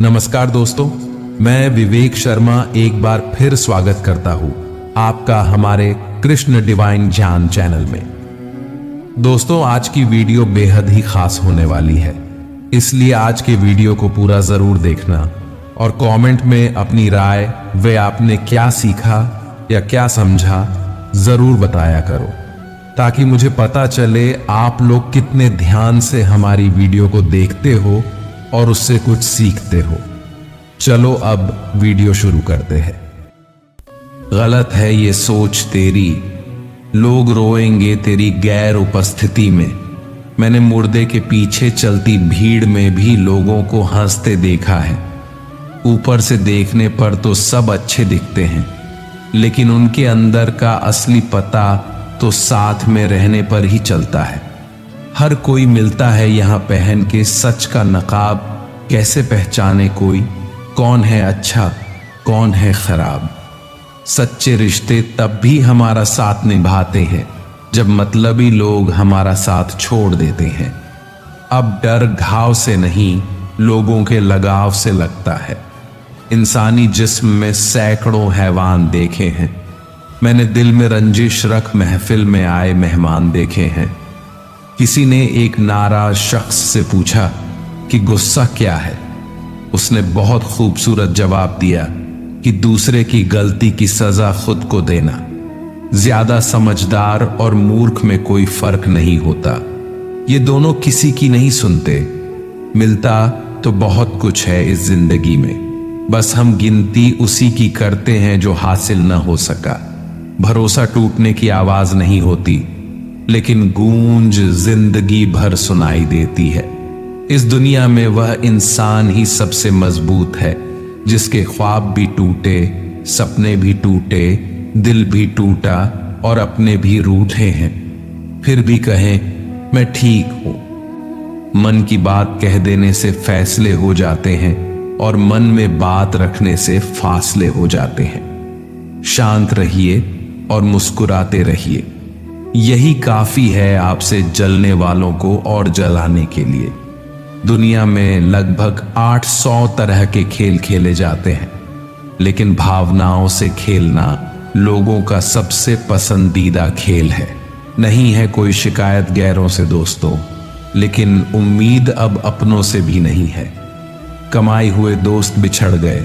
नमस्कार दोस्तों, मैं विवेक शर्मा एक बार फिर स्वागत करता हूं आपका हमारे कृष्ण डिवाइन ज्ञान चैनल में। दोस्तों, आज की वीडियो बेहद ही खास होने वाली है, इसलिए आज के वीडियो को पूरा जरूर देखना और कमेंट में अपनी राय व आपने क्या सीखा या क्या समझा जरूर बताया करो, ताकि मुझे पता चले आप लोग कितने ध्यान से हमारी वीडियो को देखते हो और उससे कुछ सीखते हो। चलो अब वीडियो शुरू करते हैं। गलत है ये सोच तेरी, लोग रोएंगे तेरी गैर उपस्थिति में। मैंने मुर्दे के पीछे चलती भीड़ में भी लोगों को हंसते देखा है। ऊपर से देखने पर तो सब अच्छे दिखते हैं, लेकिन उनके अंदर का असली पता तो साथ में रहने पर ही चलता है। हर कोई मिलता है यहां पहन के सच का नकाब, कैसे पहचाने कोई कौन है अच्छा कौन है खराब। सच्चे रिश्ते तब भी हमारा साथ निभाते हैं जब मतलबी लोग हमारा साथ छोड़ देते हैं। अब डर घाव से नहीं, लोगों के लगाव से लगता है। इंसानी जिस्म में सैकड़ों हैवान देखे हैं, मैंने दिल में रंजिश रख महफिल में आए मेहमान देखे हैं। किसी ने एक नाराज शख्स से पूछा कि गुस्सा क्या है। उसने बहुत खूबसूरत जवाब दिया कि दूसरे की गलती की सजा खुद को देना। ज्यादा समझदार और मूर्ख में कोई फर्क नहीं होता, ये दोनों किसी की नहीं सुनते। मिलता तो बहुत कुछ है इस जिंदगी में, बस हम गिनती उसी की करते हैं जो हासिल न हो सका। भरोसा टूटने की आवाज नहीं होती, लेकिन गूंज जिंदगी भर सुनाई देती है। इस दुनिया में वह इंसान ही सबसे मजबूत है जिसके ख्वाब भी टूटे, सपने भी टूटे, दिल भी टूटा और अपने भी रूठे हैं, फिर भी कहें मैं ठीक हूं। मन की बात कह देने से फैसले हो जाते हैं और मन में बात रखने से फासले हो जाते हैं। शांत रहिए और मुस्कुराते रहिए, यही काफी है आपसे जलने वालों को और जलाने के लिए। दुनिया में लगभग 800 तरह के खेल खेले जाते हैं, लेकिन भावनाओं से खेलना लोगों का सबसे पसंदीदा खेल है। नहीं है कोई शिकायत गैरों से दोस्तों, लेकिन उम्मीद अब अपनों से भी नहीं है। कमाए हुए दोस्त बिछड़ गए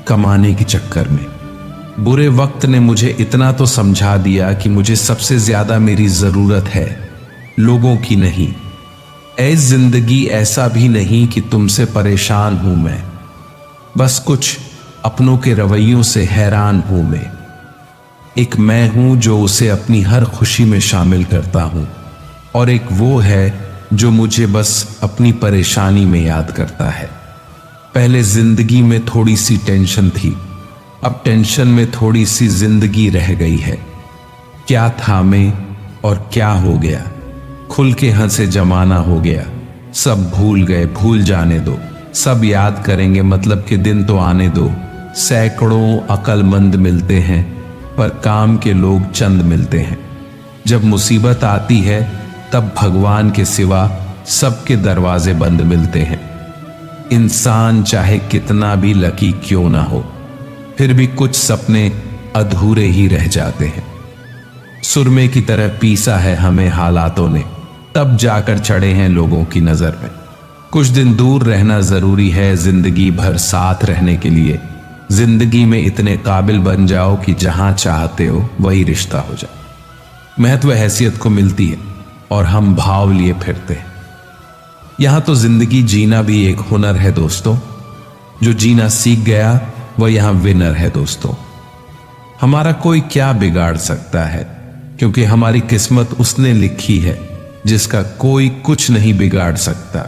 कमाने के चक्कर में। बुरे वक्त ने मुझे इतना तो समझा दिया कि मुझे सबसे ज्यादा मेरी जरूरत है, लोगों की नहीं। ऐ जिंदगी ऐसा भी नहीं कि तुमसे परेशान हूं मैं, बस कुछ अपनों के रवैयों से हैरान हूं मैं। एक मैं हूं जो उसे अपनी हर खुशी में शामिल करता हूं, और एक वो है जो मुझे बस अपनी परेशानी में याद करता है। पहले जिंदगी में थोड़ी सी टेंशन थी, अब टेंशन में थोड़ी सी जिंदगी रह गई है। क्या थामे और क्या हो गया, खुल के हंसे जमाना हो गया। सब भूल गए, भूल जाने दो, सब याद करेंगे, मतलब के दिन तो आने दो। सैकड़ों अक्लमंद मिलते हैं पर काम के लोग चंद मिलते हैं। जब मुसीबत आती है तब भगवान के सिवा सबके दरवाजे बंद मिलते हैं। इंसान चाहे कितना भी लकी क्यों ना हो, फिर भी कुछ सपने अधूरे ही रह जाते हैं। सुरमे की तरह पीसा है हमें हालातों ने, तब जाकर चढ़े हैं लोगों की नजर में। कुछ दिन दूर रहना जरूरी है जिंदगी भर साथ रहने के लिए। जिंदगी में इतने काबिल बन जाओ कि जहां चाहते हो वही रिश्ता हो जाए। महत्व हैसियत को मिलती है और हम भाव लिए फिरते हैं। यहां तो जिंदगी जीना भी एक हुनर है दोस्तों। जो जीना सीख गया वह यहां विनर है दोस्तों। हमारा कोई क्या बिगाड़ सकता है, क्योंकि हमारी किस्मत उसने लिखी है जिसका कोई कुछ नहीं बिगाड़ सकता।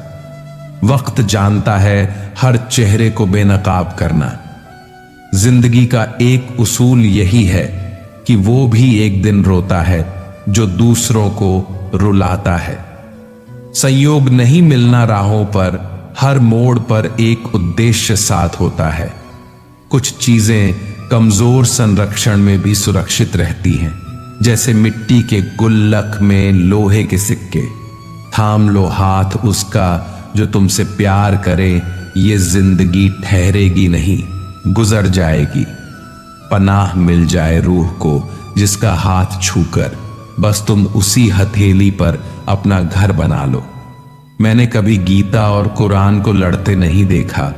वक्त जानता है हर चेहरे को बेनकाब करना। जिंदगी का एक उसूल यही है कि वो भी एक दिन रोता है जो दूसरों को रुलाता है। संयोग नहीं मिलना राहों पर, हर मोड़ पर एक उद्देश्य साथ होता है। कुछ चीजें कमजोर संरक्षण में भी सुरक्षित रहती हैं, जैसे मिट्टी के गुल्लक में लोहे के सिक्के। थाम लो हाथ उसका जो तुमसे प्यार करे, ये जिंदगी ठहरेगी नहीं, गुजर जाएगी। पनाह मिल जाए रूह को जिसका हाथ छूकर, बस तुम उसी हथेली पर अपना घर बना लो। मैंने कभी गीता और कुरान को लड़ते नहीं देखा,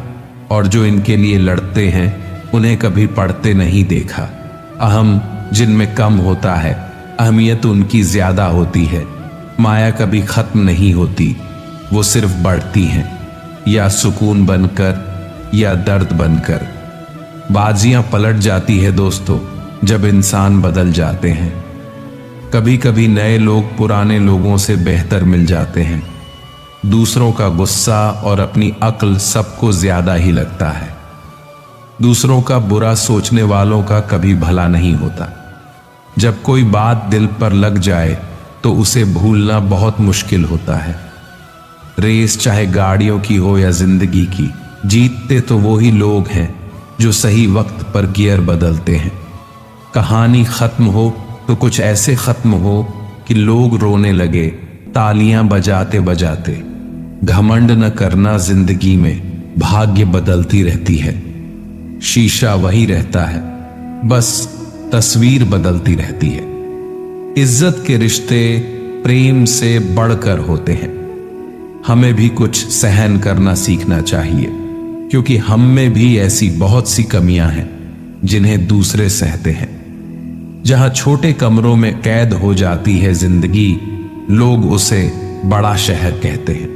और जो इनके लिए लड़ते हैं उन्हें कभी पढ़ते नहीं देखा। अहम जिनमें कम होता है, अहमियत उनकी ज्यादा होती है। माया कभी खत्म नहीं होती, वो सिर्फ बढ़ती हैं, या सुकून बनकर या दर्द बनकर। बाजियां पलट जाती है दोस्तों जब इंसान बदल जाते हैं। कभी कभी नए लोग पुराने लोगों से बेहतर मिल जाते हैं। दूसरों का गुस्सा और अपनी अक्ल सबको ज्यादा ही लगता है। दूसरों का बुरा सोचने वालों का कभी भला नहीं होता। जब कोई बात दिल पर लग जाए तो उसे भूलना बहुत मुश्किल होता है। रेस चाहे गाड़ियों की हो या जिंदगी की, जीतते तो वो ही लोग हैं जो सही वक्त पर गियर बदलते हैं। कहानी खत्म हो तो कुछ ऐसे खत्म हो कि लोग रोने लगे तालियां बजाते बजाते। घमंड न करना जिंदगी में, भाग्य बदलती रहती है। शीशा वही रहता है, बस तस्वीर बदलती रहती है। इज्जत के रिश्ते प्रेम से बढ़कर होते हैं। हमें भी कुछ सहन करना सीखना चाहिए, क्योंकि हम में भी ऐसी बहुत सी कमियां हैं जिन्हें दूसरे सहते हैं। जहां छोटे कमरों में कैद हो जाती है जिंदगी, लोग उसे बड़ा शहर कहते हैं।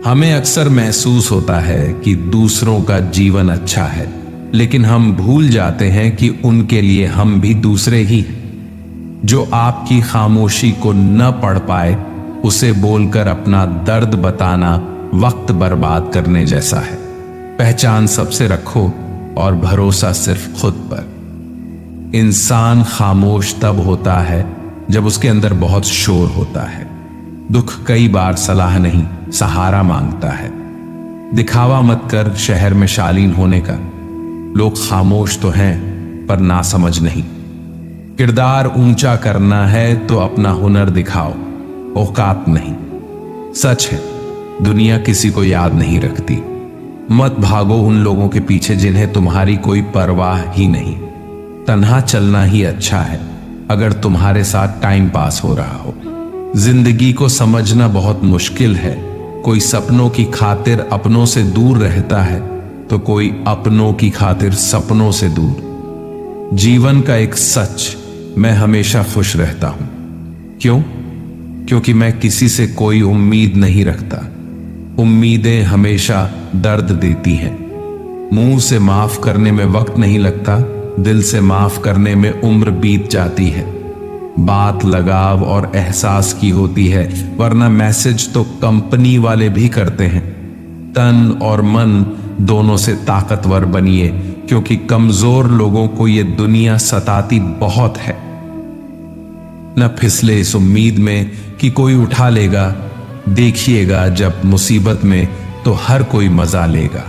हमें अक्सर महसूस होता है कि दूसरों का जीवन अच्छा है, लेकिन हम भूल जाते हैं कि उनके लिए हम भी दूसरे ही हैं। जो आपकी खामोशी को न पढ़ पाए, उसे बोलकर अपना दर्द बताना वक्त बर्बाद करने जैसा है। पहचान सबसे रखो और भरोसा सिर्फ खुद पर। इंसान खामोश तब होता है जब उसके अंदर बहुत शोर होता है। दुख कई बार सलाह नहीं, सहारा मांगता है। दिखावा मत कर शहर में शालीन होने का। लोग खामोश तो हैं पर ना समझ नहीं। किरदार ऊंचा करना है तो अपना हुनर दिखाओ, औकात नहीं। सच है, दुनिया किसी को याद नहीं रखती। मत भागो उन लोगों के पीछे जिन्हें तुम्हारी कोई परवाह ही नहीं। तन्हा चलना ही अच्छा है अगर तुम्हारे साथ टाइम पास हो रहा हो। जिंदगी को समझना बहुत मुश्किल है। कोई सपनों की खातिर अपनों से दूर रहता है, तो कोई अपनों की खातिर सपनों से दूर। जीवन का एक सच, मैं हमेशा खुश रहता हूं। क्यों? क्योंकि मैं किसी से कोई उम्मीद नहीं रखता। उम्मीदें हमेशा दर्द देती हैं। मुंह से माफ करने में वक्त नहीं लगता, दिल से माफ करने में उम्र बीत जाती है। बात लगाव और एहसास की होती है, वरना मैसेज तो कंपनी वाले भी करते हैं। तन और मन दोनों से ताकतवर बनिए, क्योंकि कमजोर लोगों को ये दुनिया सताती बहुत है। न फिसले इस उम्मीद में कि कोई उठा लेगा। देखिएगा जब मुसीबत में तो हर कोई मजा लेगा।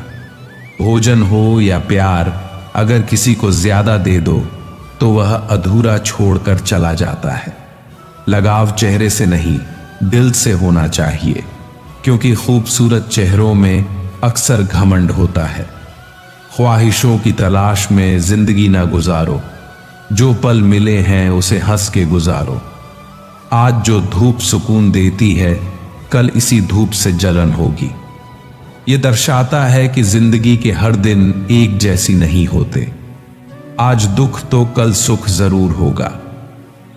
भोजन हो या प्यार, अगर किसी को ज्यादा दे दो तो वह अधूरा छोड़कर चला जाता है। लगाव चेहरे से नहीं, दिल से होना चाहिए, क्योंकि खूबसूरत चेहरों में अक्सर घमंड होता है। ख्वाहिशों की तलाश में जिंदगी ना गुजारो। जो पल मिले हैं उसे हंस के गुजारो। आज जो धूप सुकून देती है, कल इसी धूप से जलन होगी। यह दर्शाता है कि जिंदगी के हर दिन एक जैसी नहीं होते। आज दुख तो कल सुख जरूर होगा।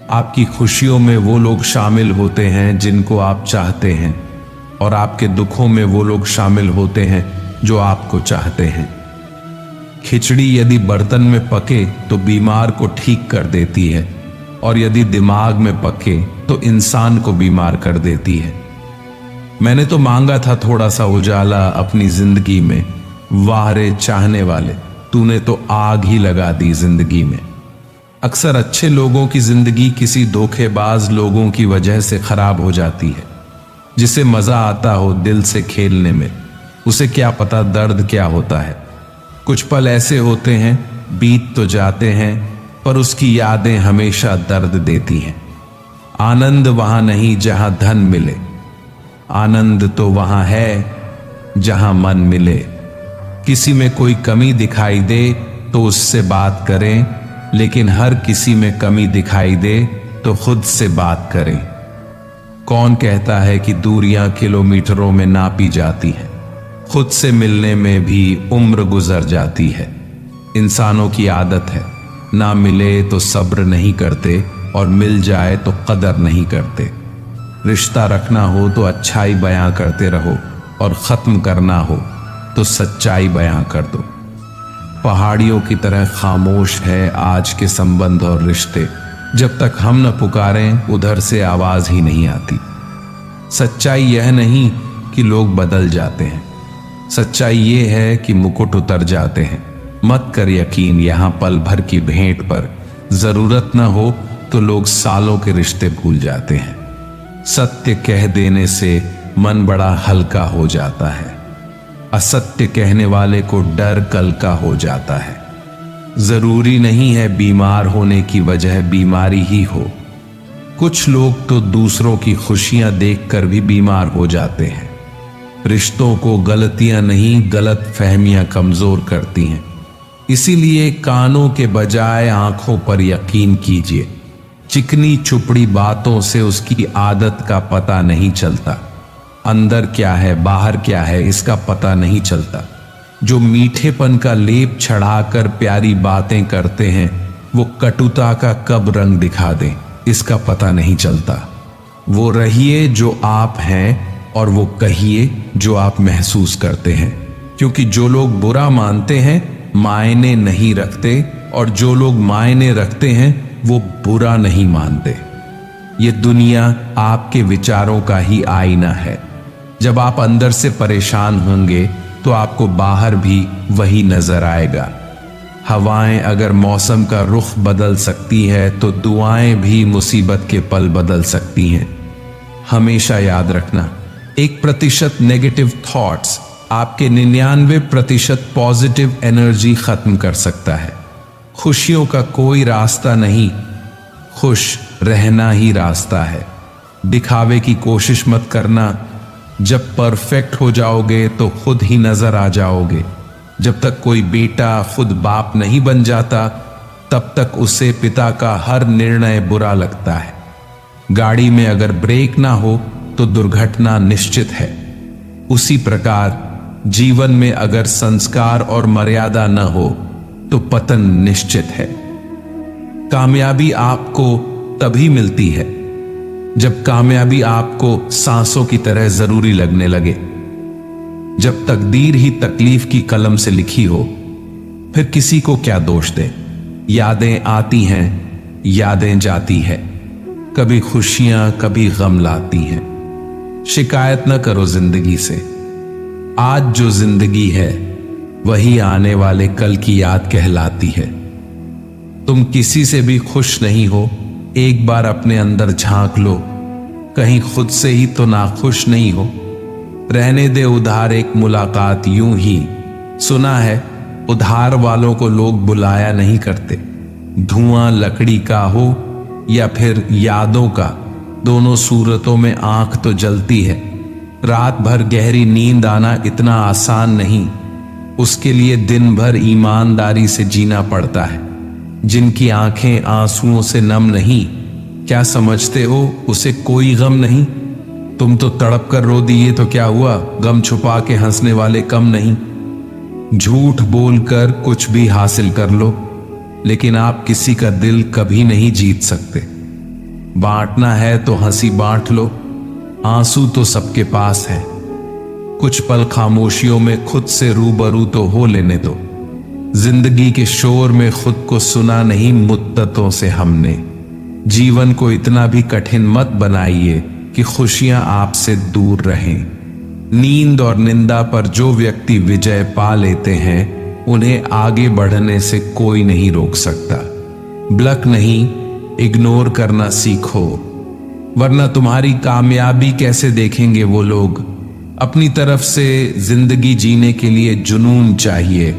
आपकी खुशियों में वो लोग शामिल होते हैं जिनको आप चाहते हैं, और आपके दुखों में वो लोग शामिल होते हैं जो आपको चाहते हैं। खिचड़ी यदि बर्तन में पके तो बीमार को ठीक कर देती है, और यदि दिमाग में पके तो इंसान को बीमार कर देती है। मैंने तो मांगा था थोड़ा सा उजाला अपनी जिंदगी में। वाह रे चाहने वाले, तूने तो आग ही लगा दी जिंदगी में। अक्सर अच्छे लोगों की जिंदगी किसी धोखेबाज लोगों की वजह से खराब हो जाती है। जिसे मजा आता हो दिल से खेलने में, उसे क्या पता दर्द क्या होता है। कुछ पल ऐसे होते हैं, बीत तो जाते हैं, पर उसकी यादें हमेशा दर्द देती हैं। आनंद वहां नहीं जहां धन मिले, आनंद तो वहां है जहां मन मिले। किसी में कोई कमी दिखाई दे तो उससे बात करें, लेकिन हर किसी में कमी दिखाई दे तो खुद से बात करें। कौन कहता है कि दूरियां किलोमीटरों में नापी जाती हैं? खुद से मिलने में भी उम्र गुजर जाती है। इंसानों की आदत है, ना मिले तो सब्र नहीं करते और मिल जाए तो कदर नहीं करते। रिश्ता रखना हो तो अच्छाई बयां करते रहो और खत्म करना हो तो सच्चाई बयां कर दो। पहाड़ियों की तरह खामोश है आज के संबंध और रिश्ते। जब तक हम न पुकारें उधर से आवाज ही नहीं आती। सच्चाई यह नहीं कि लोग बदल जाते हैं, सच्चाई ये है कि मुकुट उतर जाते हैं। मत कर यकीन यहां पल भर की भेंट पर, जरूरत न हो तो लोग सालों के रिश्ते भूल जाते हैं। सत्य कह देने से मन बड़ा हल्का हो जाता है, असत्य कहने वाले को डर कल का हो जाता है। जरूरी नहीं है बीमार होने की वजह बीमारी ही हो। कुछ लोग तो दूसरों की खुशियां देखकर भी बीमार हो जाते हैं। रिश्तों को गलतियां नहीं, गलत फहमियां कमजोर करती हैं। इसीलिए कानों के बजाय आंखों पर यकीन कीजिए। चिकनी चुपड़ी बातों से उसकी आदत का पता नहीं चलता। अंदर क्या है बाहर क्या है इसका पता नहीं चलता। जो मीठेपन का लेप चढ़ाकर प्यारी बातें करते हैं वो कटुता का कब रंग दिखा दें इसका पता नहीं चलता। वो रहिए जो आप हैं और वो कहिए जो आप महसूस करते हैं, क्योंकि जो लोग बुरा मानते हैं मायने नहीं रखते और जो लोग मायने रखते हैं वो बुरा नहीं मानते। ये दुनिया आपके विचारों का ही आईना है। जब आप अंदर से परेशान होंगे तो आपको बाहर भी वही नजर आएगा। हवाएं अगर मौसम का रुख बदल सकती है तो दुआएं भी मुसीबत के पल बदल सकती हैं। हमेशा याद रखना, 1% नेगेटिव थॉट्स आपके 99% पॉजिटिव एनर्जी खत्म कर सकता है। खुशियों का कोई रास्ता नहीं, खुश रहना ही रास्ता है। दिखावे की कोशिश मत करना। जब परफेक्ट हो जाओगे तो खुद ही नजर आ जाओगे। जब तक कोई बेटा खुद बाप नहीं बन जाता तब तक उसे पिता का हर निर्णय बुरा लगता है। गाड़ी में अगर ब्रेक ना हो तो दुर्घटना निश्चित है। उसी प्रकार जीवन में अगर संस्कार और मर्यादा न हो तो पतन निश्चित है। कामयाबी आपको तभी मिलती है जब कामयाबी आपको सांसों की तरह जरूरी लगने लगे। जब तकदीर ही तकलीफ की कलम से लिखी हो फिर किसी को क्या दोष दे। यादें आती हैं, यादें जाती है, कभी खुशियां कभी गम लाती हैं। शिकायत न करो जिंदगी से। आज जो जिंदगी है वही आने वाले कल की याद कहलाती है। तुम किसी से भी खुश नहीं हो, एक बार अपने अंदर झांक लो, कहीं खुद से ही तो नाखुश नहीं हो। रहने दे उधार एक मुलाकात यूं ही। सुना है उधार वालों को लोग बुलाया नहीं करते। धुआं लकड़ी का हो या फिर यादों का, दोनों सूरतों में आंख तो जलती है। रात भर गहरी नींद आना इतना आसान नहीं, उसके लिए दिन भर ईमानदारी से जीना पड़ता है। जिनकी आंखें आंसुओं से नम नहीं, क्या समझते हो उसे कोई गम नहीं? तुम तो तड़प कर रो दिए तो क्या हुआ, गम छुपा के हंसने वाले कम नहीं। झूठ बोलकर कुछ भी हासिल कर लो, लेकिन आप किसी का दिल कभी नहीं जीत सकते। बांटना है तो हंसी बांट लो, आंसू तो सबके पास है। कुछ पल खामोशियों में खुद से रूबरू तो हो लेने दो। जिंदगी के शोर में खुद को सुना नहीं मुद्दतों से हमने। जीवन को इतना भी कठिन मत बनाइए कि खुशियां आपसे दूर रहें। नींद और निंदा पर जो व्यक्ति विजय पा लेते हैं उन्हें आगे बढ़ने से कोई नहीं रोक सकता। ब्लक नहीं, इग्नोर करना सीखो, वरना तुम्हारी कामयाबी कैसे देखेंगे वो लोग। अपनी तरफ से जिंदगी जीने के लिए जुनून चाहिए।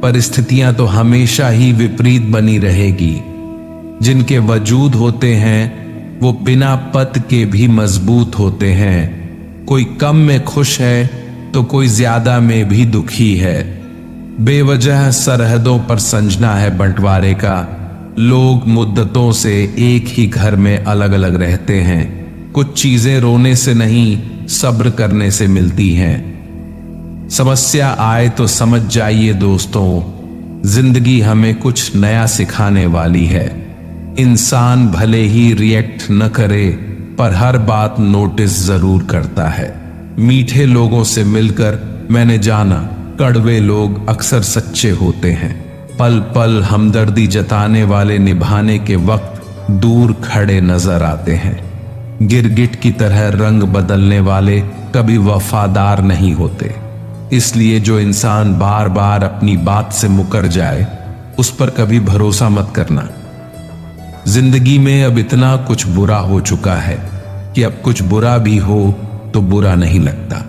परिस्थितियां तो हमेशा ही विपरीत बनी रहेगी। जिनके वजूद होते हैं वो बिना पत के भी मजबूत होते हैं। कोई कम में खुश है तो कोई ज्यादा में भी दुखी है। बेवजह सरहदों पर संजना है बंटवारे का। लोग मुद्दतों से एक ही घर में अलग अलग रहते हैं। कुछ चीजें रोने से नहीं, सब्र करने से मिलती हैं। समस्या आए तो समझ जाइए दोस्तों, जिंदगी हमें कुछ नया सिखाने वाली है। इंसान भले ही रिएक्ट न करे, पर हर बात नोटिस जरूर करता है। मीठे लोगों से मिलकर मैंने जाना, कड़वे लोग अक्सर सच्चे होते हैं। पल पल हमदर्दी जताने वाले निभाने के वक्त दूर खड़े नजर आते हैं। गिरगिट की तरह रंग बदलने वाले कभी वफादार नहीं होते। इसलिए जो इंसान बार बार अपनी बात से मुकर जाए, उस पर कभी भरोसा मत करना। जिंदगी में अब इतना कुछ बुरा हो चुका है कि अब कुछ बुरा भी हो तो बुरा नहीं लगता।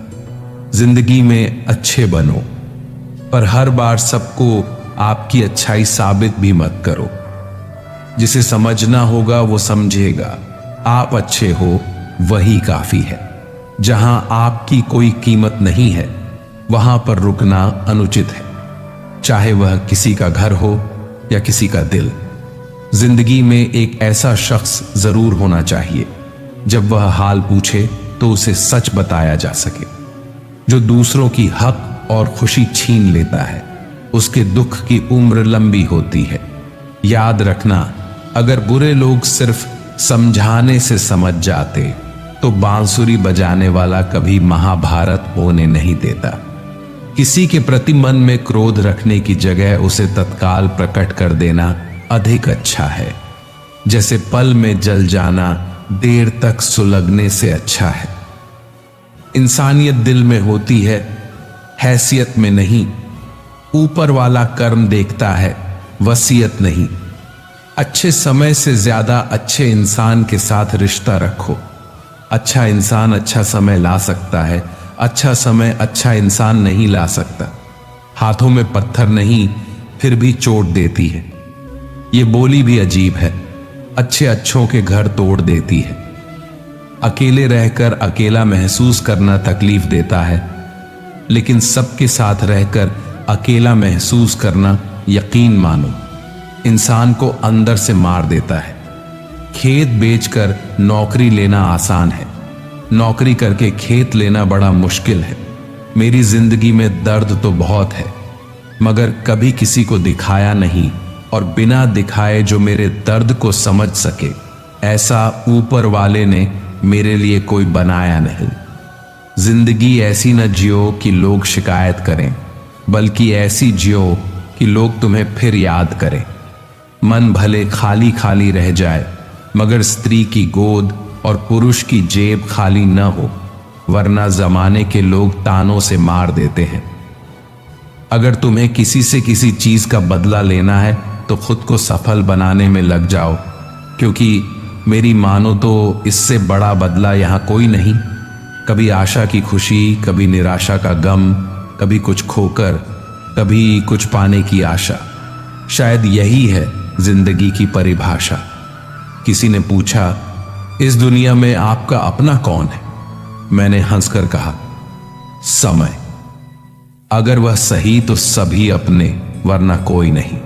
जिंदगी में अच्छे बनो, पर हर बार सबको आपकी अच्छाई साबित भी मत करो। जिसे समझना होगा वो समझेगा। आप अच्छे हो वही काफी है। जहां आपकी कोई कीमत नहीं है, वहां पर रुकना अनुचित है, चाहे वह किसी का घर हो या किसी का दिल। जिंदगी में एक ऐसा शख्स जरूर होना चाहिए, जब वह हाल पूछे तो उसे सच बताया जा सके। जो दूसरों की हक और खुशी छीन लेता है, उसके दुख की उम्र लंबी होती है। याद रखना, अगर बुरे लोग सिर्फ समझाने से समझ जाते तो बांसुरी बजाने वाला कभी महाभारत होने नहीं देता। किसी के प्रति मन में क्रोध रखने की जगह उसे तत्काल प्रकट कर देना अधिक अच्छा है। जैसे पल में जल जाना देर तक सुलगने से अच्छा है। इंसानियत दिल में होती है, हैसियत में नहीं। ऊपर वाला कर्म देखता है, वसीयत नहीं। अच्छे समय से ज्यादा अच्छे इंसान के साथ रिश्ता रखो। अच्छा इंसान अच्छा समय ला सकता है, अच्छा समय अच्छा इंसान नहीं ला सकता। हाथों में पत्थर नहीं, फिर भी चोट देती है। ये बोली भी अजीब है, अच्छे अच्छों के घर तोड़ देती है। अकेले रहकर अकेला महसूस करना तकलीफ देता है, लेकिन सबके साथ रहकर अकेला महसूस करना, यकीन मानो, इंसान को अंदर से मार देता है। खेत बेचकर नौकरी लेना आसान है, नौकरी करके खेत लेना बड़ा मुश्किल है। मेरी जिंदगी में दर्द तो बहुत है, मगर कभी किसी को दिखाया नहीं, और बिना दिखाए जो मेरे दर्द को समझ सके, ऐसा ऊपर वाले ने मेरे लिए कोई बनाया नहीं। जिंदगी ऐसी न जियो कि लोग शिकायत करें, बल्कि ऐसी जियो कि लोग तुम्हें फिर याद करें। मन भले खाली खाली रह जाए, मगर स्त्री की गोद और पुरुष की जेब खाली न हो, वरना जमाने के लोग तानों से मार देते हैं। अगर तुम्हें किसी से किसी चीज का बदला लेना है तो खुद को सफल बनाने में लग जाओ, क्योंकि मेरी मानो तो इससे बड़ा बदला यहां कोई नहीं। कभी आशा की खुशी, कभी निराशा का गम, कभी कुछ खोकर, कभी कुछ पाने की आशा। शायद यही है जिंदगी की परिभाषा। किसी ने पूछा, इस दुनिया में आपका अपना कौन है? मैंने हंसकर कहा, समय। अगर वह सही तो सभी अपने, वरना कोई नहीं।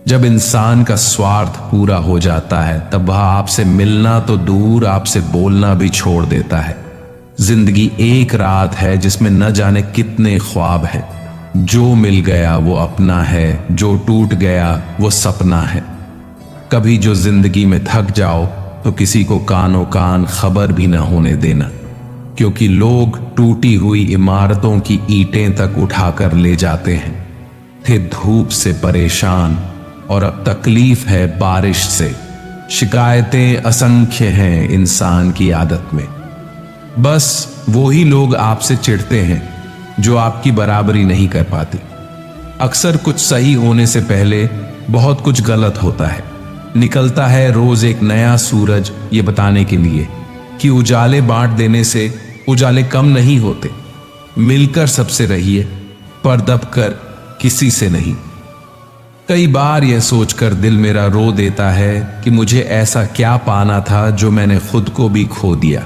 जब इंसान का स्वार्थ पूरा हो जाता है, तब वह आपसे मिलना तो दूर, आपसे बोलना भी छोड़ देता है। जिंदगी एक रात है जिसमें न जाने कितने ख्वाब है। जो मिल गया वो अपना है, जो टूट गया वो सपना है। कभी जो जिंदगी में थक जाओ तो किसी को कानो कान खबर भी न होने देना, क्योंकि लोग टूटी हुई इमारतों की ईंटें तक उठाकर ले जाते हैं। थे धूप से परेशान और अब तकलीफ है बारिश से। शिकायतें असंख्य हैं इंसान की आदत में। बस वो ही लोग आपसे चिढ़ते हैं जो आपकी बराबरी नहीं कर पाते। अक्सर कुछ सही होने से पहले बहुत कुछ गलत होता है। निकलता है रोज एक नया सूरज ये बताने के लिए कि उजाले बांट देने से उजाले कम नहीं होते। मिलकर सबसे रहिए, पर दबकर किसी से नहीं। कई बार यह सोचकर दिल मेरा रो देता है कि मुझे ऐसा क्या पाना था जो मैंने खुद को भी खो दिया।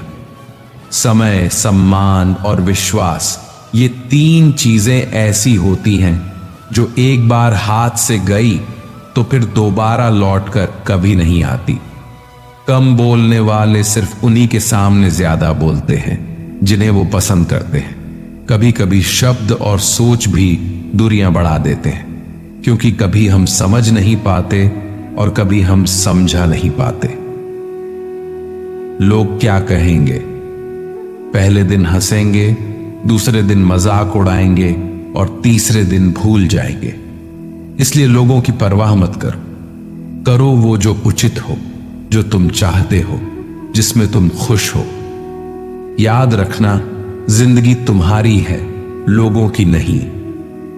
समय, सम्मान और विश्वास, ये तीन चीजें ऐसी होती हैं जो एक बार हाथ से गई तो फिर दोबारा लौटकर कभी नहीं आती। कम बोलने वाले सिर्फ उन्हीं के सामने ज्यादा बोलते हैं जिन्हें वो पसंद करते हैं। कभी कभी शब्द और सोच भी दूरियां बढ़ा देते हैं, क्योंकि कभी हम समझ नहीं पाते और कभी हम समझा नहीं पाते। लोग क्या कहेंगे? पहले दिन हंसेंगे, दूसरे दिन मजाक उड़ाएंगे और तीसरे दिन भूल जाएंगे। इसलिए लोगों की परवाह मत करो। करो वो जो उचित हो, जो तुम चाहते हो, जिसमें तुम खुश हो। याद रखना, जिंदगी तुम्हारी है, लोगों की नहीं।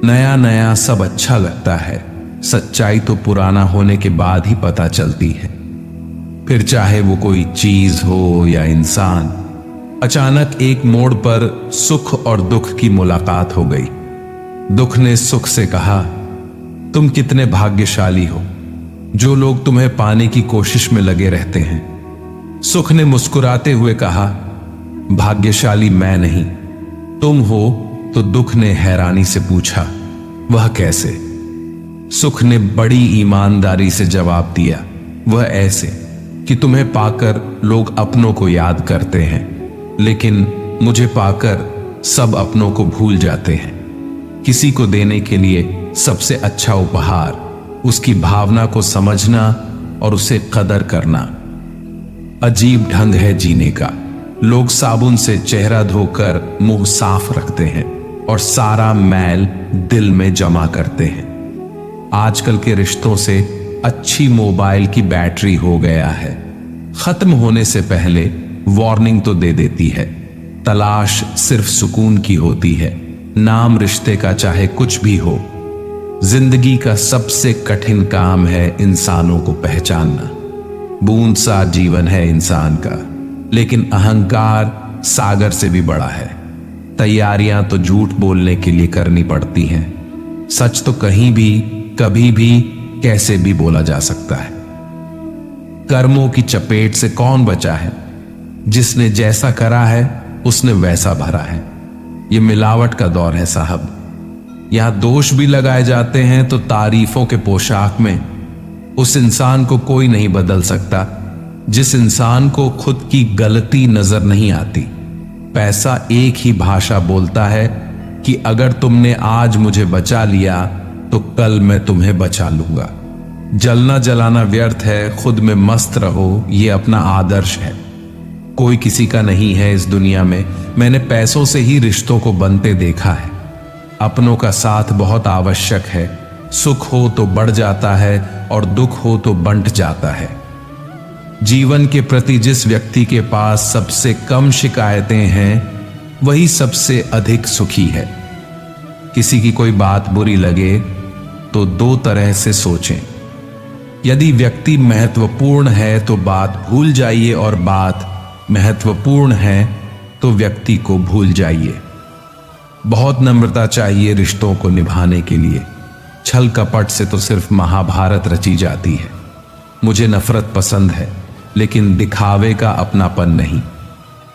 नया नया सब अच्छा लगता है, सच्चाई तो पुराना होने के बाद ही पता चलती है। फिर चाहे वो कोई चीज हो या इंसान। अचानक एक मोड़ पर सुख और दुख की मुलाकात हो गई। दुख ने सुख से कहा, तुम कितने भाग्यशाली हो, जो लोग तुम्हें पाने की कोशिश में लगे रहते हैं। सुख ने मुस्कुराते हुए कहा, भाग्यशाली मैं नहीं, तुम हो। तो दुख ने हैरानी से पूछा, वह कैसे? सुख ने बड़ी ईमानदारी से जवाब दिया, वह ऐसे कि तुम्हें पाकर लोग अपनों को याद करते हैं, लेकिन मुझे पाकर सब अपनों को भूल जाते हैं। किसी को देने के लिए सबसे अच्छा उपहार उसकी भावना को समझना और उसे कदर करना। अजीब ढंग है जीने का। लोग साबुन से चेहरा धोकर मुंह साफ रखते हैं और सारा मैल दिल में जमा करते हैं। आजकल के रिश्तों से अच्छी मोबाइल की बैटरी हो गया है। खत्म होने से पहले वार्निंग तो दे देती है। तलाश सिर्फ सुकून की होती है, नाम रिश्ते का चाहे कुछ भी हो। जिंदगी का सबसे कठिन काम है इंसानों को पहचानना। बूंद सा जीवन है इंसान का, लेकिन अहंकार सागर से भी बड़ा है। तैयारियां तो झूठ बोलने के लिए करनी पड़ती हैं। सच तो कहीं भी, कभी भी, कैसे भी बोला जा सकता है। कर्मों की चपेट से कौन बचा है? जिसने जैसा करा है उसने वैसा भरा है। यह मिलावट का दौर है साहब। यहां दोष भी लगाए जाते हैं तो तारीफों के पोशाक में। उस इंसान को कोई नहीं बदल सकता जिस इंसान को खुद की गलती नजर नहीं आती। पैसा एक ही भाषा बोलता है कि अगर तुमने आज मुझे बचा लिया तो कल मैं तुम्हें बचा लूंगा। जलना जलाना व्यर्थ है, खुद में मस्त रहो, ये अपना आदर्श है। कोई किसी का नहीं है इस दुनिया में। मैंने पैसों से ही रिश्तों को बनते देखा है। अपनों का साथ बहुत आवश्यक है। सुख हो तो बढ़ जाता है और दुख हो तो बंट जाता है। जीवन के प्रति जिस व्यक्ति के पास सबसे कम शिकायतें हैं वही सबसे अधिक सुखी है। किसी की कोई बात बुरी लगे तो दो तरह से सोचें। यदि व्यक्ति महत्वपूर्ण है तो बात भूल जाइए, और बात महत्वपूर्ण है तो व्यक्ति को भूल जाइए। बहुत नम्रता चाहिए रिश्तों को निभाने के लिए। छल कपट से तो सिर्फ महाभारत रची जाती है। मुझे नफरत पसंद है, लेकिन दिखावे का अपनापन नहीं।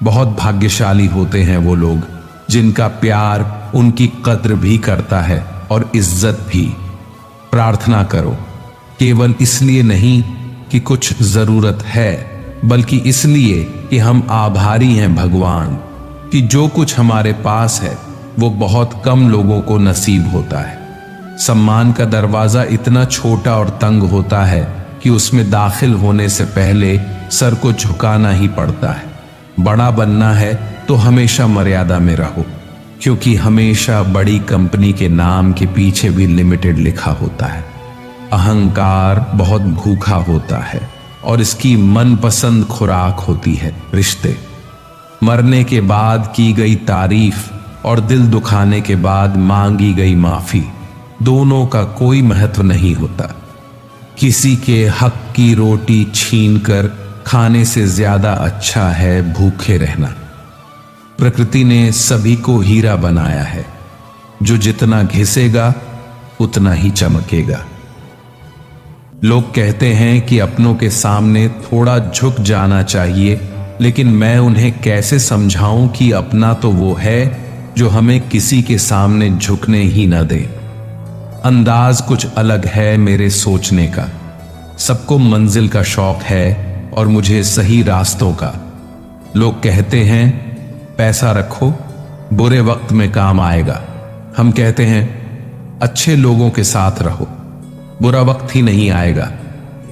बहुत भाग्यशाली होते हैं वो लोग जिनका प्यार उनकी कद्र भी करता है और इज्जत भी। प्रार्थना करो, केवल इसलिए नहीं कि कुछ जरूरत है, बल्कि इसलिए कि हम आभारी हैं भगवान कि जो कुछ हमारे पास है वो बहुत कम लोगों को नसीब होता है। सम्मान का दरवाजा इतना छोटा और तंग होता है कि उसमें दाखिल होने से पहले सर को झुकाना ही पड़ता है। बड़ा बनना है तो हमेशा मर्यादा में रहो, क्योंकि हमेशा बड़ी कंपनी के नाम के पीछे भी लिमिटेड लिखा होता है। अहंकार बहुत भूखा होता है और इसकी मनपसंद खुराक होती है रिश्ते। मरने के बाद की गई तारीफ और दिल दुखाने के बाद मांगी गई माफी, दोनों का कोई महत्व नहीं होता। किसी के हक की रोटी छीनकर खाने से ज्यादा अच्छा है भूखे रहना। प्रकृति ने सभी को हीरा बनाया है, जो जितना घिसेगा उतना ही चमकेगा। लोग कहते हैं कि अपनों के सामने थोड़ा झुक जाना चाहिए, लेकिन मैं उन्हें कैसे समझाऊं कि अपना तो वो है जो हमें किसी के सामने झुकने ही न दे। अंदाज कुछ अलग है मेरे सोचने का। सबको मंजिल का शौक है और मुझे सही रास्तों का। लोग कहते हैं पैसा रखो, बुरे वक्त में काम आएगा। हम कहते हैं अच्छे लोगों के साथ रहो, बुरा वक्त ही नहीं आएगा।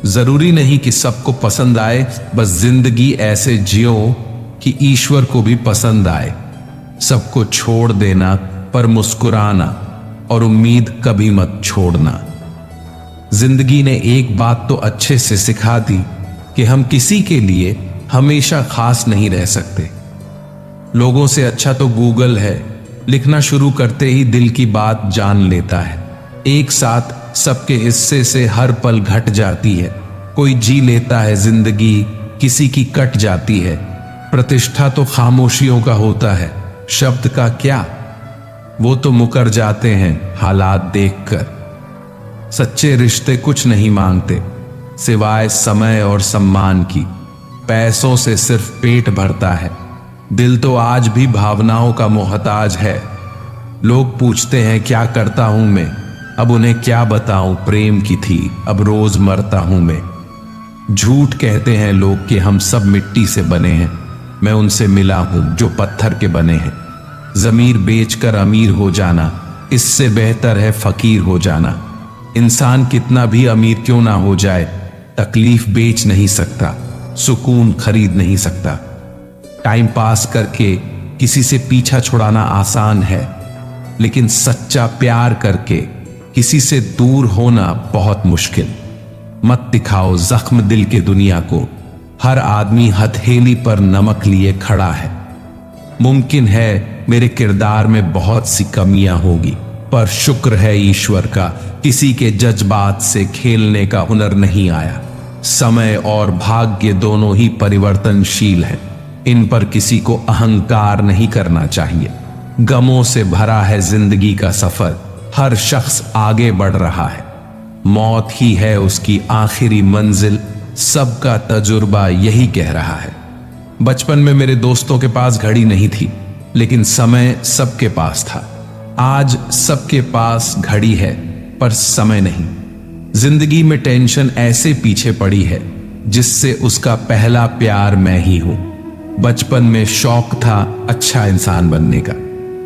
जरूरी नहीं कि सबको पसंद आए, बस जिंदगी ऐसे जियो कि ईश्वर को भी पसंद आए। सबको छोड़ देना पर मुस्कुराना और उम्मीद कभी मत छोड़ना। जिंदगी ने एक बात तो अच्छे से सिखा दी कि हम किसी के लिए हमेशा खास नहीं रह सकते। लोगों से अच्छा तो गूगल है, लिखना शुरू करते ही दिल की बात जान लेता है। एक साथ सबके हिस्से से हर पल घट जाती है। कोई जी लेता है जिंदगी, किसी की कट जाती है। प्रतिष्ठा तो खामोशियों का होता है, शब्द का क्या, वो तो मुकर जाते हैं हालात देखकर। सच्चे रिश्ते कुछ नहीं मांगते सिवाय समय और सम्मान की। पैसों से सिर्फ पेट भरता है, दिल तो आज भी भावनाओं का मोहताज है। लोग पूछते हैं क्या करता हूं मैं, अब उन्हें क्या बताऊं प्रेम की थी अब रोज मरता हूं मैं। झूठ कहते हैं लोग कि हम सब मिट्टी से बने हैं, मैं उनसे मिला हूं जो पत्थर के बने हैं। जमीर बेचकर अमीर हो जाना इससे बेहतर है फकीर हो जाना। इंसान कितना भी अमीर क्यों ना हो जाए, तकलीफ बेच नहीं सकता, सुकून खरीद नहीं सकता। टाइम पास करके किसी से पीछा छुड़ाना आसान है, लेकिन सच्चा प्यार करके किसी से दूर होना बहुत मुश्किल। मत दिखाओ जख्म दिल के दुनिया को, हर आदमी हथेली पर नमक लिए खड़ा है। मुमकिन है मेरे किरदार में बहुत सी कमियां होगी, पर शुक्र है ईश्वर का किसी के जज्बात से खेलने का हुनर नहीं आया। समय और भाग्य दोनों ही परिवर्तनशील हैं, इन पर किसी को अहंकार नहीं करना चाहिए। गमों से भरा है जिंदगी का सफर, हर शख्स आगे बढ़ रहा है। मौत ही है उसकी आखिरी मंजिल, सबका तजुर्बा यही कह रहा है। बचपन में मेरे दोस्तों के पास घड़ी नहीं थी, लेकिन समय सबके पास था। आज सबके पास घड़ी है पर समय नहीं। जिंदगी में टेंशन ऐसे पीछे पड़ी है जिससे उसका पहला प्यार मैं ही हूं। बचपन में शौक था अच्छा इंसान बनने का,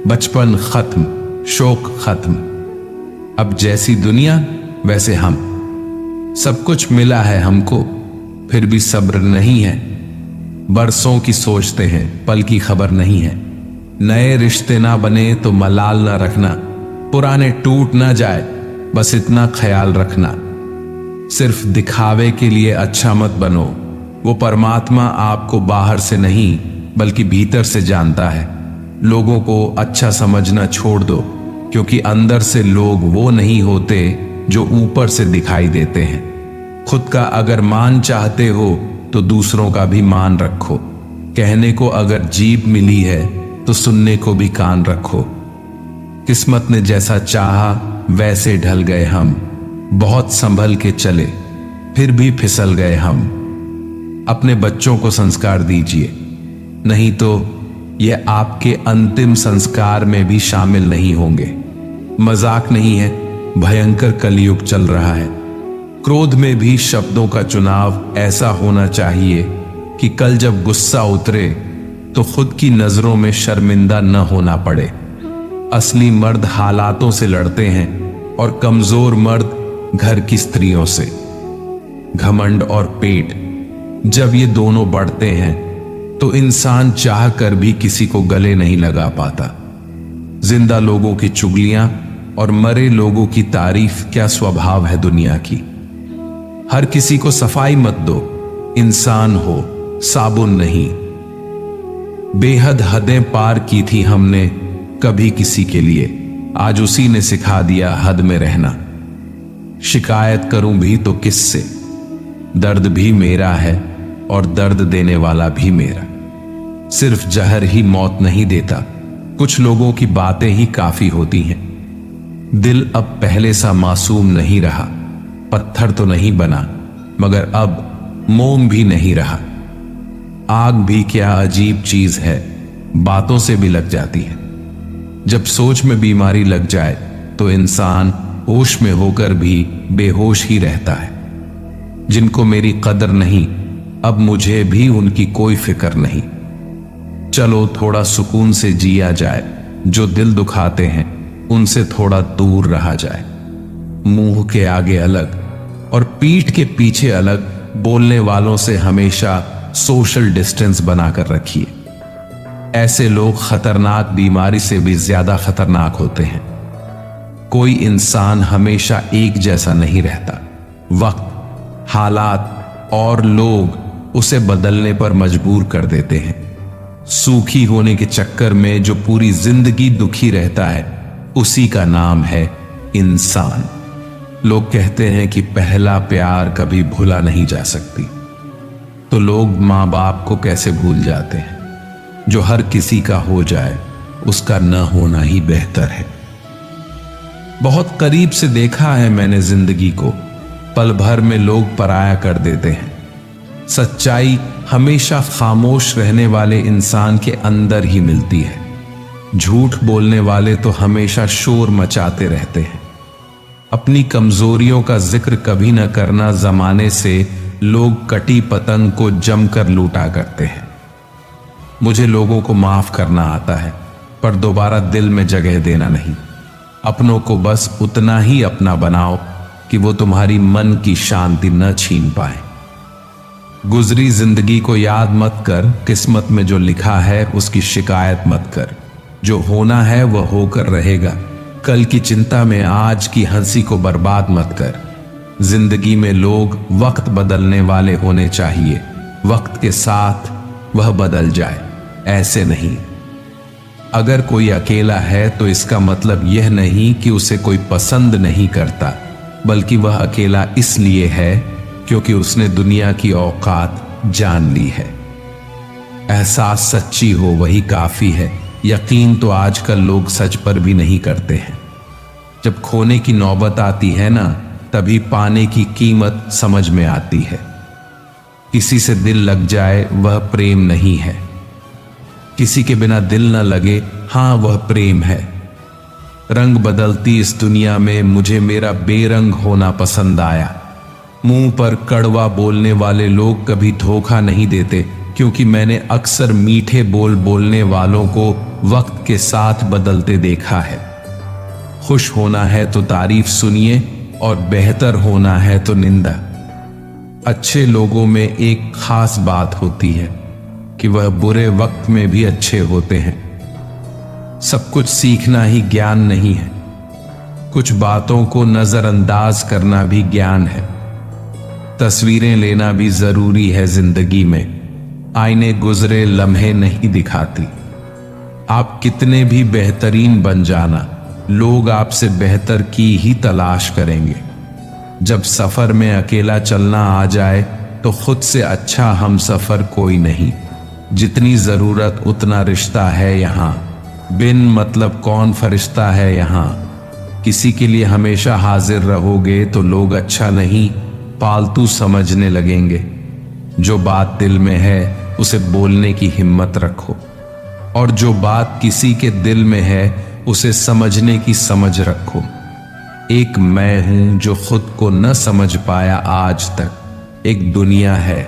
बचपन खत्म, शौक खत्म। अब जैसी दुनिया वैसे हम। सब कुछ मिला है हमको, फिर भी सब्र नहीं है। बरसों की सोचते हैं, पल की खबर नहीं है। नए रिश्ते ना बने तो मलाल ना रखना, पुराने टूट ना जाए बस इतना ख्याल रखना। सिर्फ दिखावे के लिए अच्छा मत बनो, वो परमात्मा आपको बाहर से नहीं बल्कि भीतर से जानता है। लोगों को अच्छा समझना छोड़ दो, क्योंकि अंदर से लोग वो नहीं होते जो ऊपर से दिखाई देते हैं। खुद का अगर मान चाहते हो तो दूसरों का भी मान रखो। कहने को अगर जीभ मिली है तो सुनने को भी कान रखो। किस्मत ने जैसा चाहा वैसे ढल गए हम, बहुत संभल के चले फिर भी फिसल गए हम। अपने बच्चों को संस्कार दीजिए, नहीं तो ये आपके अंतिम संस्कार में भी शामिल नहीं होंगे। मजाक नहीं है, भयंकर कलयुग चल रहा है। क्रोध में भी शब्दों का चुनाव ऐसा होना चाहिए कि कल जब गुस्सा उतरे तो खुद की नजरों में शर्मिंदा न होना पड़े। असली मर्द हालातों से लड़ते हैं और कमजोर मर्द घर की स्त्रियों से। घमंड और पेट जब ये दोनों बढ़ते हैं तो इंसान चाह कर भी किसी को गले नहीं लगा पाता। जिंदा लोगों की चुगलियां और मरे लोगों की तारीफ क्या स्वभाव है दुनिया की। हर किसी को सफाई मत दो, इंसान हो साबुन नहीं। बेहद हदें पार की थी हमने कभी किसी के लिए, आज उसी ने सिखा दिया हद में रहना। शिकायत करूं भी तो किससे, दर्द भी मेरा है और दर्द देने वाला भी मेरा। सिर्फ जहर ही मौत नहीं देता, कुछ लोगों की बातें ही काफी होती हैं। दिल अब पहले सा मासूम नहीं रहा, पत्थर तो नहीं बना मगर अब मोम भी नहीं रहा। आग भी क्या अजीब चीज है, बातों से भी लग जाती है। जब सोच में बीमारी लग जाए तो इंसान होश में होकर भी बेहोश ही रहता है। जिनको मेरी कदर नहीं, अब मुझे भी उनकी कोई फिक्र नहीं। चलो थोड़ा सुकून से जिया जाए, जो दिल दुखाते हैं उनसे थोड़ा दूर रहा जाए। मुंह के आगे अलग और पीठ के पीछे अलग बोलने वालों से हमेशा सोशल डिस्टेंस बनाकर रखिए। ऐसे लोग खतरनाक बीमारी से भी ज्यादा खतरनाक होते हैं। कोई इंसान हमेशा एक जैसा नहीं रहता। वक्त, हालात और लोग उसे बदलने पर मजबूर कर देते हैं। सूखी होने के चक्कर में जो पूरी जिंदगी दुखी रहता है, उसी का नाम है इंसान। लोग कहते हैं कि पहला प्यार कभी भूला नहीं जा सकती, तो लोग मां बाप को कैसे भूल जाते हैं। जो हर किसी का हो जाए, उसका न होना ही बेहतर है। बहुत करीब से देखा है मैंने जिंदगी को, पल भर में लोग पराया कर देते हैं। सच्चाई हमेशा खामोश रहने वाले इंसान के अंदर ही मिलती है। झूठ बोलने वाले तो हमेशा शोर मचाते रहते हैं। अपनी कमजोरियों का जिक्र कभी न करना जमाने से लोग कटी पतंग को जमकर लूटा करते हैं। मुझे लोगों को माफ करना आता है, पर दोबारा दिल में जगह देना नहीं। अपनों को बस उतना ही अपना बनाओ कि वो तुम्हारी मन की शांति न छीन पाए। गुजरी जिंदगी को याद मत कर, किस्मत में जो लिखा है उसकी शिकायत मत कर। जो होना है वह होकर रहेगा। कल की चिंता में आज की हंसी को बर्बाद मत कर। जिंदगी में लोग वक्त बदलने वाले होने चाहिए, वक्त के साथ वह बदल जाए, ऐसे नहीं। अगर कोई अकेला है तो इसका मतलब यह नहीं कि उसे कोई पसंद नहीं करता, बल्कि वह अकेला इसलिए है क्योंकि उसने दुनिया की औकात जान ली है। एहसास सच्ची हो वही काफी है। यकीन तो आजकल लोग सच पर भी नहीं करते हैं। जब खोने की नौबत आती है ना, तभी पाने की कीमत समझ में आती है। किसी से दिल लग जाए वह प्रेम नहीं है। किसी के बिना दिल न लगे, हां वह प्रेम है। रंग बदलती इस दुनिया में मुझे मेरा बेरंग होना पसंद आया। मुंह पर कड़वा बोलने वाले लोग कभी धोखा नहीं देते, क्योंकि मैंने अक्सर मीठे बोल बोलने वालों को वक्त के साथ बदलते देखा है। खुश होना है तो तारीफ सुनिए और बेहतर होना है तो निंदा। अच्छे लोगों में एक खास बात होती है कि वह बुरे वक्त में भी अच्छे होते हैं। सब कुछ सीखना ही ज्ञान नहीं है। कुछ बातों को नजरअंदाज करना भी ज्ञान है। तस्वीरें लेना भी जरूरी है जिंदगी में। आईने गुजरे लम्हे नहीं दिखाती। आप कितने भी बेहतरीन बन जाना, लोग आपसे बेहतर की ही तलाश करेंगे। जब सफर में अकेला चलना आ जाए तो खुद से अच्छा हम सफर कोई नहीं। जितनी जरूरत उतना रिश्ता है यहाँ। बिन मतलब कौन फरिश्ता है यहाँ। किसी के लिए हमेशा हाजिर रहोगे तो लोग अच्छा नहीं, पालतू समझने लगेंगे। जो बात दिल में है उसे बोलने की हिम्मत रखो, और जो बात किसी के दिल में है उसे समझने की समझ रखो। एक मैं हूं जो खुद को न समझ पाया आज तक। एक दुनिया है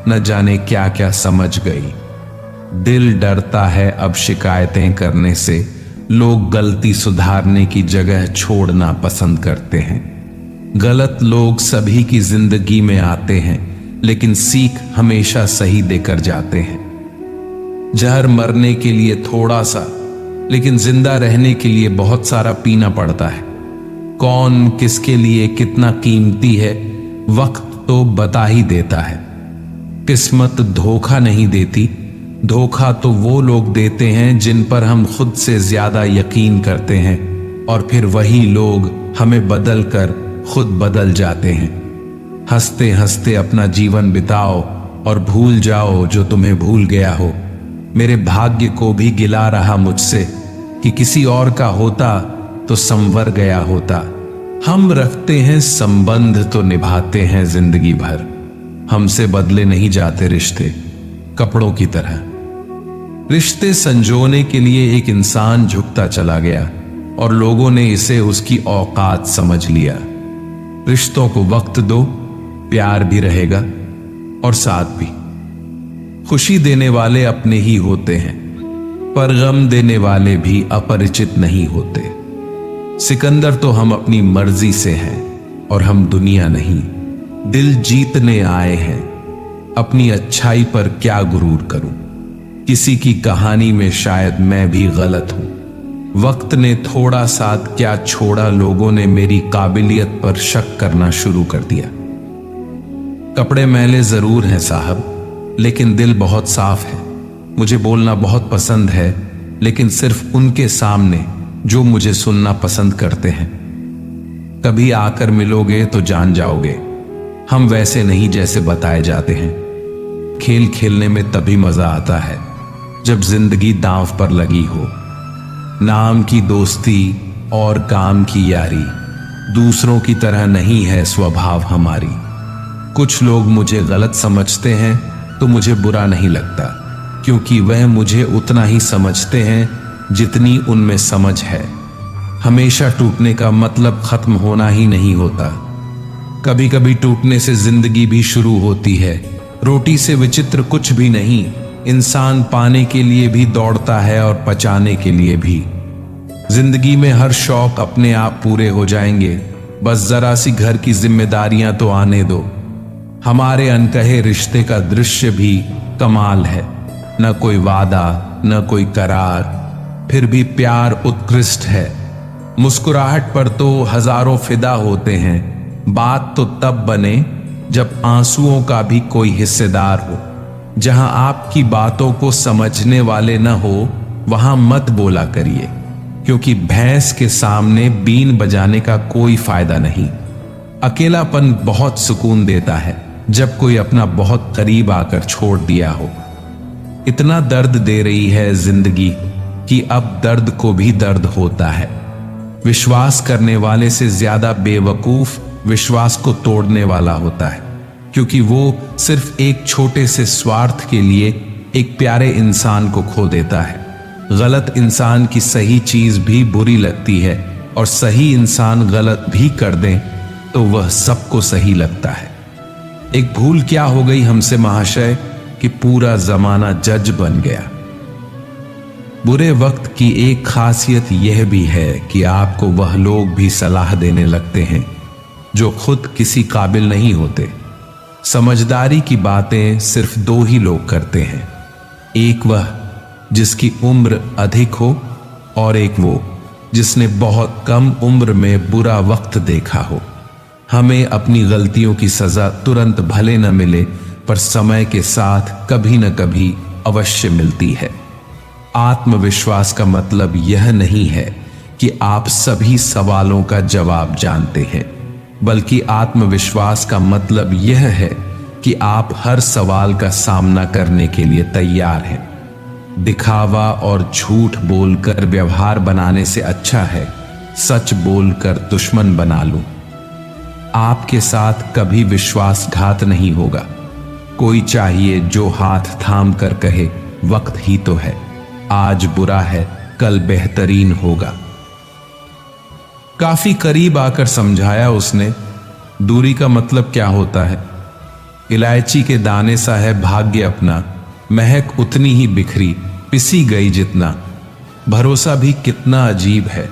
न जाने क्या क्या समझ गई। दिल डरता है अब शिकायतें करने से। लोग गलती सुधारने की जगह छोड़ना पसंद करते हैं। गलत लोग सभी की जिंदगी में आते हैं, लेकिन सीख हमेशा सही देकर जाते हैं। जहर मरने के लिए थोड़ा सा, लेकिन जिंदा रहने के लिए बहुत सारा पीना पड़ता है। कौन किसके लिए कितना कीमती है, वक्त तो बता ही देता है। किस्मत धोखा नहीं देती। धोखा तो वो लोग देते हैं जिन पर हम खुद से ज्यादा यकीन करते हैं, और फिर वही लोग हमें बदल कर खुद बदल जाते हैं। हंसते हंसते अपना जीवन बिताओ और भूल जाओ जो तुम्हें भूल गया हो। मेरे भाग्य को भी गिला रहा मुझसे कि किसी और का होता तो संवर गया होता। हम रखते हैं संबंध तो निभाते हैं जिंदगी भर। हमसे बदले नहीं जाते रिश्ते कपड़ों की तरह। रिश्ते संजोने के लिए एक इंसान झुकता चला गया, और लोगों ने इसे उसकी औकात समझ लिया। रिश्तों को वक्त दो, प्यार भी रहेगा और साथ भी। खुशी देने वाले अपने ही होते हैं, पर गम देने वाले भी अपरिचित नहीं होते। सिकंदर तो हम अपनी मर्जी से हैं और हम दुनिया नहीं, दिल जीतने आए हैं। अपनी अच्छाई पर क्या गुरूर करूं, किसी की कहानी में शायद मैं भी गलत हूं। वक्त ने थोड़ा साथ क्या छोड़ा, लोगों ने मेरी काबिलियत पर शक करना शुरू कर दिया। कपड़े मैले जरूर हैं साहब, लेकिन दिल बहुत साफ है। मुझे बोलना बहुत पसंद है, लेकिन सिर्फ उनके सामने जो मुझे सुनना पसंद करते हैं। कभी आकर मिलोगे तो जान जाओगे, हम वैसे नहीं जैसे बताए जाते हैं। खेल खेलने में तभी मजा आता है जब जिंदगी दांव पर लगी हो। नाम की दोस्ती और काम की यारी, दूसरों की तरह नहीं है स्वभाव हमारी। कुछ लोग मुझे गलत समझते हैं तो मुझे बुरा नहीं लगता, क्योंकि वह मुझे उतना ही समझते हैं जितनी उनमें समझ है। हमेशा टूटने का मतलब खत्म होना ही नहीं होता। कभी कभी टूटने से जिंदगी भी शुरू होती है। रोटी से विचित्र कुछ भी नहीं, इंसान पाने के लिए भी दौड़ता है और पचाने के लिए भी। जिंदगी में हर शौक अपने आप पूरे हो जाएंगे, बस जरा सी घर की जिम्मेदारियां तो आने दो। हमारे अनकहे रिश्ते का दृश्य भी कमाल है, न कोई वादा न कोई करार, फिर भी प्यार उत्कृष्ट है। मुस्कुराहट पर तो हजारों फिदा होते हैं, बात तो तब बने जब आंसुओं का भी कोई हिस्सेदार हो। जहां आपकी बातों को समझने वाले न हो, वहां मत बोला करिए, क्योंकि भैंस के सामने बीन बजाने का कोई फायदा नहीं। अकेलापन बहुत सुकून देता है जब कोई अपना बहुत करीब आकर छोड़ दिया हो। इतना दर्द दे रही है जिंदगी कि अब दर्द को भी दर्द होता है। विश्वास करने वाले से ज्यादा बेवकूफ विश्वास को तोड़ने वाला होता है, क्योंकि वो सिर्फ एक छोटे से स्वार्थ के लिए एक प्यारे इंसान को खो देता है। गलत इंसान की सही चीज भी बुरी लगती है, और सही इंसान गलत भी कर दे तो वह सबको सही लगता है। एक भूल क्या हो गई हमसे महाशय कि पूरा जमाना जज बन गया। बुरे वक्त की एक खासियत यह भी है कि आपको वह लोग भी सलाह देने लगते हैं जो खुद किसी काबिल नहीं होते। समझदारी की बातें सिर्फ दो ही लोग करते हैं, एक वह जिसकी उम्र अधिक हो और एक वो जिसने बहुत कम उम्र में बुरा वक्त देखा हो। हमें अपनी गलतियों की सजा तुरंत भले न मिले, पर समय के साथ कभी न कभी अवश्य मिलती है। आत्मविश्वास का मतलब यह नहीं है कि आप सभी सवालों का जवाब जानते हैं, बल्कि आत्मविश्वास का मतलब यह है कि आप हर सवाल का सामना करने के लिए तैयार हैं। दिखावा और झूठ बोलकर व्यवहार बनाने से अच्छा है सच बोलकर दुश्मन बना लूं। आपके साथ कभी विश्वासघात नहीं होगा। कोई चाहिए जो हाथ थाम कर कहे वक्त ही तो है, आज बुरा है कल बेहतरीन होगा। काफी करीब आकर समझाया उसने, दूरी का मतलब क्या होता है। इलायची के दाने सा है भाग्य अपना, महक उतनी ही बिखरी पिसी गई जितना। भरोसा भी कितना अजीब है,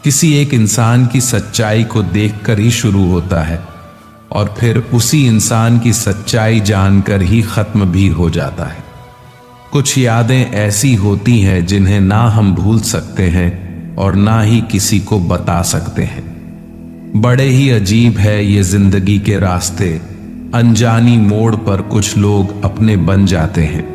किसी एक इंसान की सच्चाई को देखकर ही शुरू होता है और फिर उसी इंसान की सच्चाई जानकर ही खत्म भी हो जाता है। कुछ यादें ऐसी होती हैं जिन्हें ना हम भूल सकते हैं और ना ही किसी को बता सकते हैं। बड़े ही अजीब है ये जिंदगी के रास्ते, अनजानी मोड़ पर कुछ लोग अपने बन जाते हैं।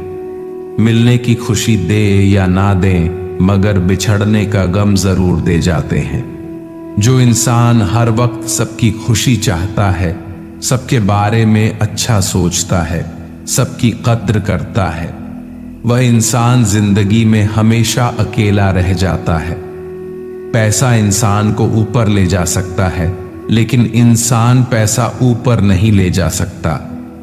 मिलने की खुशी दे या ना दे, मगर बिछड़ने का गम जरूर दे जाते हैं। जो इंसान हर वक्त सबकी खुशी चाहता है, सबके बारे में अच्छा सोचता है, सबकी कद्र करता है, वह इंसान जिंदगी में हमेशा अकेला रह जाता है। पैसा इंसान को ऊपर ले जा सकता है, लेकिन इंसान पैसा ऊपर नहीं ले जा सकता।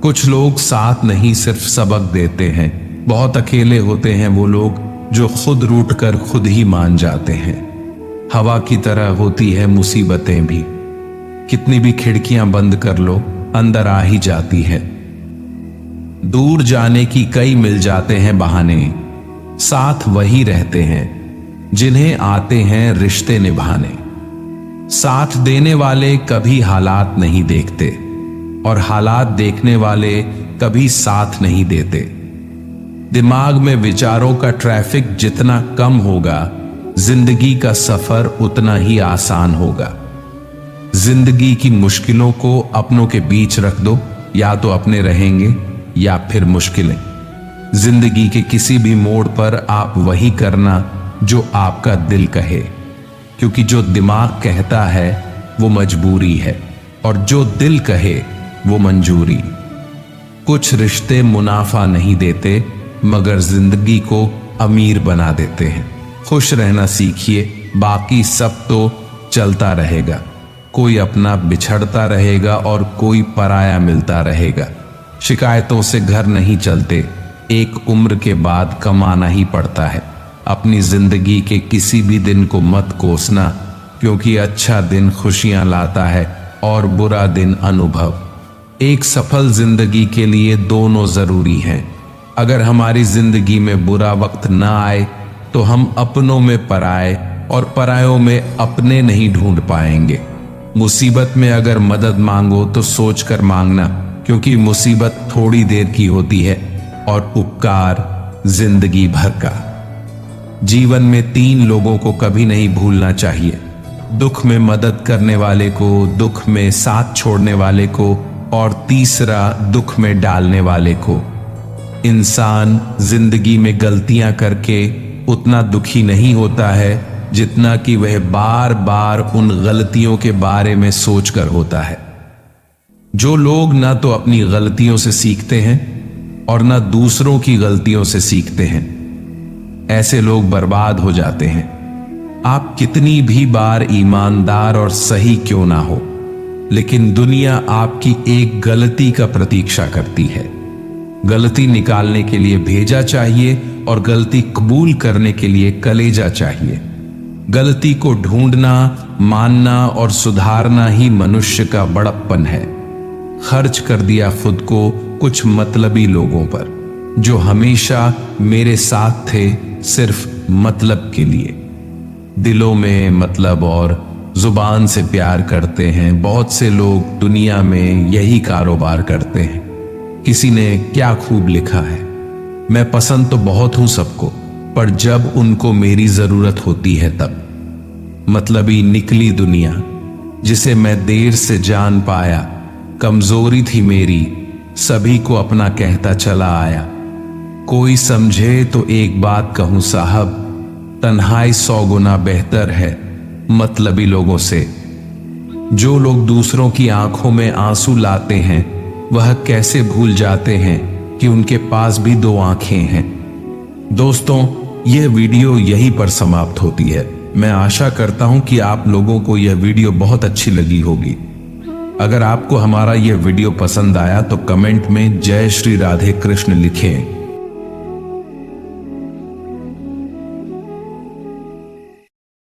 कुछ लोग साथ नहीं सिर्फ सबक देते हैं। बहुत अकेले होते हैं वो लोग जो खुद रूठ कर खुद ही मान जाते हैं। हवा की तरह होती है मुसीबतें भी, कितनी भी खिड़कियां बंद कर लो अंदर आ ही जाती है। दूर जाने की कई मिल जाते हैं बहाने, साथ वही रहते हैं जिन्हें आते हैं रिश्ते निभाने। साथ देने वाले कभी हालात नहीं देखते और हालात देखने वाले कभी साथ नहीं देते। दिमाग में विचारों का ट्रैफिक जितना कम होगा, जिंदगी का सफर उतना ही आसान होगा। जिंदगी की मुश्किलों को अपनों के बीच रख दो, या तो अपने रहेंगे या फिर मुश्किलें। जिंदगी के किसी भी मोड़ पर आप वही करना जो आपका दिल कहे, क्योंकि जो दिमाग कहता है वो मजबूरी है और जो दिल कहे वो मंजूरी। कुछ रिश्ते मुनाफा नहीं देते मगर जिंदगी को अमीर बना देते हैं। खुश रहना सीखिए, बाकी सब तो चलता रहेगा। कोई अपना बिछड़ता रहेगा और कोई पराया मिलता रहेगा। शिकायतों से घर नहीं चलते, एक उम्र के बाद कमाना ही पड़ता है। अपनी जिंदगी के किसी भी दिन को मत कोसना, क्योंकि अच्छा दिन खुशियां लाता है और बुरा दिन अनुभव। एक सफल जिंदगी के लिए दोनों जरूरी हैं। अगर हमारी जिंदगी में बुरा वक्त ना आए तो हम अपनों में पराए और परायों में अपने नहीं ढूंढ पाएंगे। मुसीबत में अगर मदद मांगो तो सोचकर मांगना, क्योंकि मुसीबत थोड़ी देर की होती है और उपकार जिंदगी भर का। जीवन में 3 लोगों को कभी नहीं भूलना चाहिए, दुख में मदद करने वाले को, दुख में साथ छोड़ने वाले को और तीसरा दुख में डालने वाले को। इंसान जिंदगी में गलतियां करके उतना दुखी नहीं होता है जितना कि वह बार बार उन गलतियों के बारे में सोचकर होता है। जो लोग ना तो अपनी गलतियों से सीखते हैं और ना दूसरों की गलतियों से सीखते हैं, ऐसे लोग बर्बाद हो जाते हैं। आप कितनी भी बार ईमानदार और सही क्यों ना हो, लेकिन दुनिया आपकी एक गलती का प्रतीक्षा करती है। गलती निकालने के लिए भेजा चाहिए और गलती कबूल करने के लिए कलेजा चाहिए। गलती को ढूंढना, मानना और सुधारना ही मनुष्य का बड़प्पन है। खर्च कर दिया खुद को कुछ मतलबी लोगों पर, जो हमेशा मेरे साथ थे सिर्फ मतलब के लिए। दिलों में मतलब और जुबान से प्यार करते हैं। बहुत से लोग दुनिया में यही कारोबार करते हैं। किसी ने क्या खूब लिखा है, मैं पसंद तो बहुत हूं सबको, पर जब उनको मेरी जरूरत होती है तब। मतलबी निकली दुनिया जिसे मैं देर से जान पाया, कमजोरी थी मेरी सभी को अपना कहता चला आया। कोई समझे तो एक बात कहूं साहब, तन्हाई 100 गुना बेहतर है मतलबी लोगों से। जो लोग दूसरों की आंखों में आंसू लाते हैं, वह कैसे भूल जाते हैं कि उनके पास भी 2 आंखें हैं। दोस्तों, यह वीडियो यहीं पर समाप्त होती है। मैं आशा करता हूं कि आप लोगों को यह वीडियो बहुत अच्छी लगी होगी। अगर आपको हमारा यह वीडियो पसंद आया तो कमेंट में जय श्री राधे कृष्ण लिखें